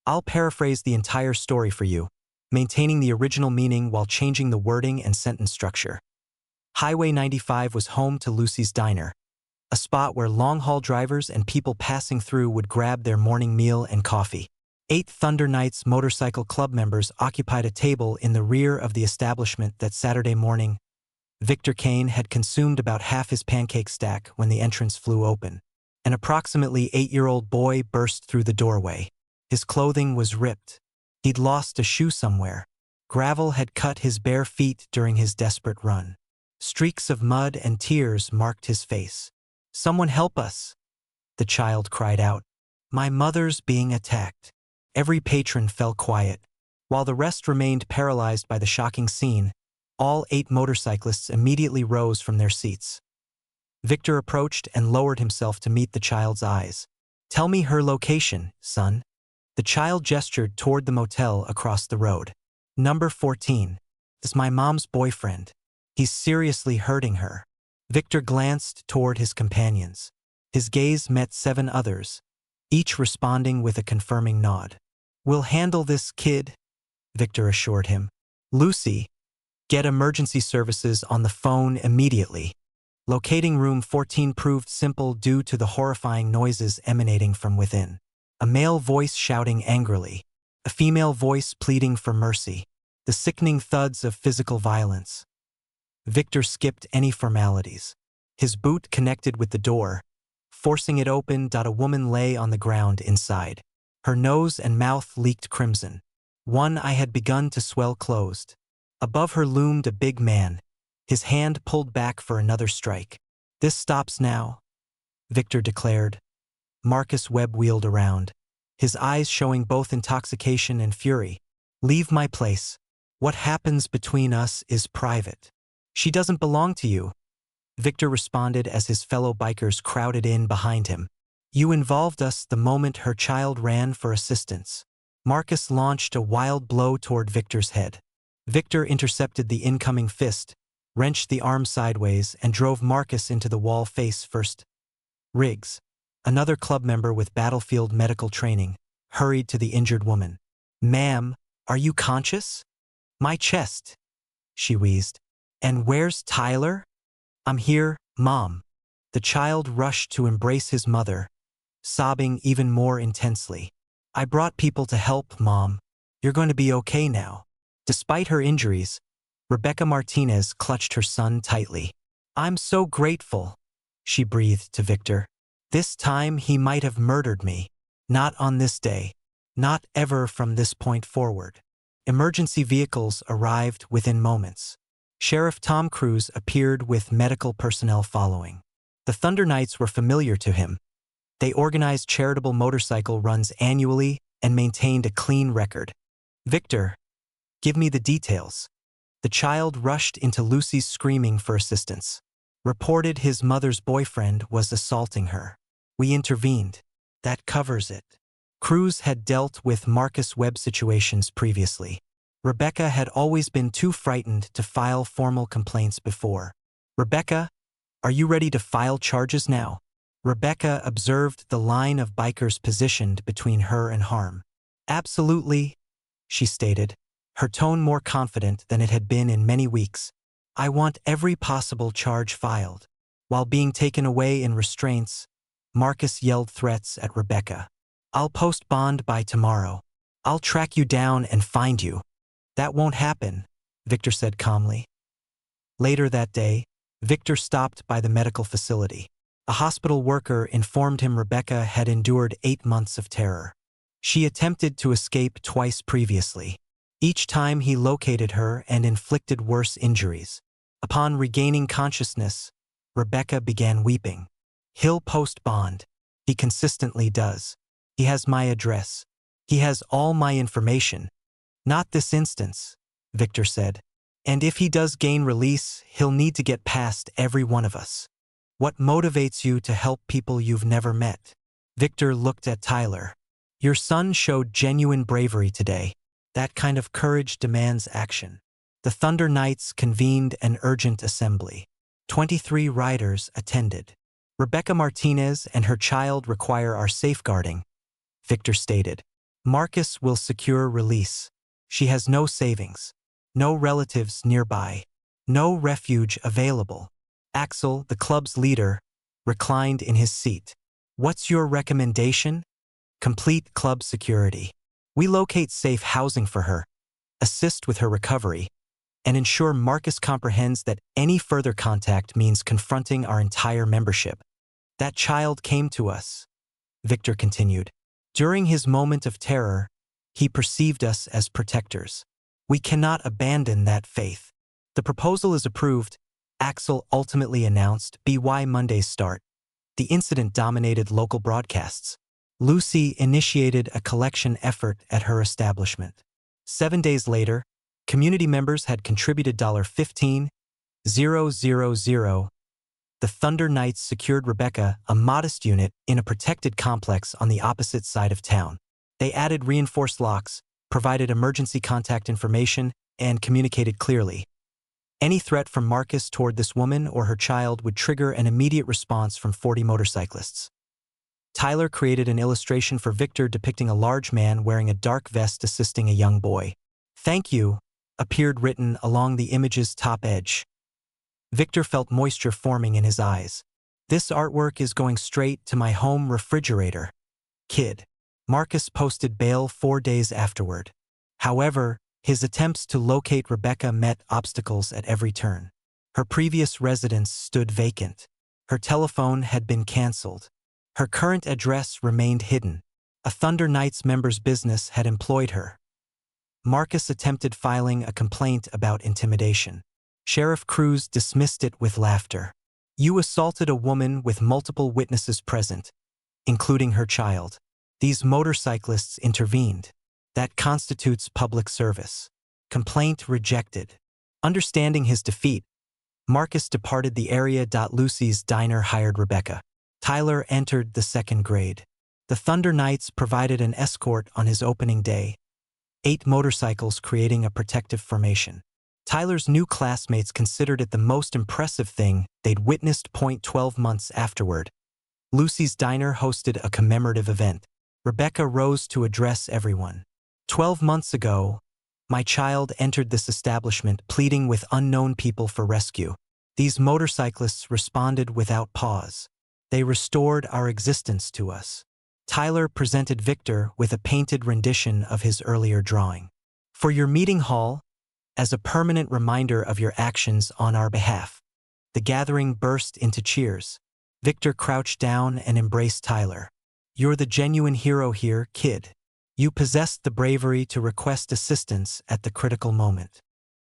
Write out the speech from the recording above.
I'll paraphrase the entire story for you, maintaining the original meaning while changing the wording and sentence structure. Highway 95 was home to Lucy's Diner, a spot where long-haul drivers and people passing through would grab their morning meal and coffee. 8 Thunder Knights motorcycle club members occupied a table in the rear of the establishment that Saturday morning. Victor Kane had consumed about half his pancake stack when the entrance flew open. An approximately 8-year-old boy burst through the doorway. His clothing was ripped. He'd lost a shoe somewhere. Gravel had cut his bare feet during his desperate run. Streaks of mud and tears marked his face. "Someone help us!" the child cried out. "My mother's being attacked." Every patron fell quiet. While the rest remained paralyzed by the shocking scene, all 8 motorcyclists immediately rose from their seats. Victor approached and lowered himself to meet the child's eyes. "Tell me her location, son." The child gestured toward the motel across the road. "Number 14. Is my mom's boyfriend. He's seriously hurting her." Victor glanced toward his companions. His gaze met 7 others, each responding with a confirming nod. "We'll handle this, kid," Victor assured him. "Lucy, get emergency services on the phone immediately." Locating room 14 proved simple due to the horrifying noises emanating from within. A male voice shouting angrily, a female voice pleading for mercy, the sickening thuds of physical violence. Victor skipped any formalities. His boot connected with the door. Forcing it open, a woman lay on the ground inside. Her nose and mouth leaked crimson. One eye had begun to swell closed. Above her loomed a big man, his hand pulled back for another strike. "This stops now," Victor declared. Marcus Webb wheeled around, his eyes showing both intoxication and fury. "Leave my place. What happens between us is private." "She doesn't belong to you," Victor responded as his fellow bikers crowded in behind him. "You involved us the moment her child ran for assistance." Marcus launched a wild blow toward Victor's head. Victor intercepted the incoming fist, wrenched the arm sideways, and drove Marcus into the wall face first. Riggs, another club member with battlefield medical training, hurried to the injured woman. "Ma'am, are you conscious?" "My chest," she wheezed. "And where's Tyler?" "I'm here, Mom." The child rushed to embrace his mother, sobbing even more intensely. "I brought people to help, Mom. You're going to be okay now." Despite her injuries, Rebecca Martinez clutched her son tightly. "I'm so grateful," she breathed to Victor. "This time he might have murdered me. Not on this day. Not ever from this point forward." Emergency vehicles arrived within moments. Sheriff Tom Cruise appeared with medical personnel following. The Thunder Knights were familiar to him. They organized charitable motorcycle runs annually and maintained a clean record. "Victor, give me the details." The child rushed into Lucy's screaming for assistance. Reported his mother's boyfriend was assaulting her. "We intervened. That covers it." Cruise had dealt with Marcus Webb situations previously. Rebecca had always been too frightened to file formal complaints before. "Rebecca, are you ready to file charges now?" Rebecca observed the line of bikers positioned between her and harm. "Absolutely," she stated, her tone more confident than it had been in many weeks. "I want every possible charge filed." While being taken away in restraints, Marcus yelled threats at Rebecca. "I'll post bond by tomorrow. I'll track you down and find you." "That won't happen," Victor said calmly. Later that day, Victor stopped by the medical facility. A hospital worker informed him Rebecca had endured 8 months of terror. She attempted to escape twice previously. Each time he located her and inflicted worse injuries. Upon regaining consciousness, Rebecca began weeping. "He'll post bond. He consistently does. He has my address. He has all my information." "Not this instance," Victor said. "And if he does gain release, he'll need to get past every one of us." "What motivates you to help people you've never met?" Victor looked at Tyler. "Your son showed genuine bravery today. That kind of courage demands action." The Thunder Knights convened an urgent assembly. 23 riders attended. "Rebecca Martinez and her child require our safeguarding," Victor stated. Marcus will secure release. She has no savings, no relatives nearby, no refuge available. Axel, the club's leader, reclined in his seat. What's your recommendation? Complete club security. We locate safe housing for her, assist with her recovery, and ensure Marcus comprehends that any further contact means confronting our entire membership. That child came to us, Victor continued. During his moment of terror, he perceived us as protectors. We cannot abandon that faith. The proposal is approved, Axel ultimately announced. By Monday's start, the incident dominated local broadcasts. Lucy initiated a collection effort at her establishment. 7 days later, community members had contributed $15,000. The Thunder Knights secured Rebecca, a modest unit, in a protected complex on the opposite side of town. They added reinforced locks, provided emergency contact information, and communicated clearly. Any threat from Marcus toward this woman or her child would trigger an immediate response from 40 motorcyclists. Tyler created an illustration for Victor depicting a large man wearing a dark vest assisting a young boy. "Thank you," appeared written along the image's top edge. Victor felt moisture forming in his eyes. "This artwork is going straight to my home refrigerator. Kid." Marcus posted bail 4 days afterward. However, his attempts to locate Rebecca met obstacles at every turn. Her previous residence stood vacant. Her telephone had been canceled. Her current address remained hidden. A Thunder Knights member's business had employed her. Marcus attempted filing a complaint about intimidation. Sheriff Cruz dismissed it with laughter. "You assaulted a woman with multiple witnesses present, including her child. These motorcyclists intervened. That constitutes public service. Complaint rejected." Understanding his defeat, Marcus departed the area. Lucy's diner hired Rebecca. Tyler entered the second grade. The Thunder Knights provided an escort on his opening day, 8 motorcycles creating a protective formation. Tyler's new classmates considered it the most impressive thing they'd witnessed. 12 months afterward, Lucy's diner hosted a commemorative event. Rebecca rose to address everyone. 12 months ago, my child entered this establishment pleading with unknown people for rescue. These motorcyclists responded without pause. They restored our existence to us. Tyler presented Victor with a painted rendition of his earlier drawing. "For your meeting hall, as a permanent reminder of your actions on our behalf." The gathering burst into cheers. Victor crouched down and embraced Tyler. "You're the genuine hero here, kid. You possessed the bravery to request assistance at the critical moment."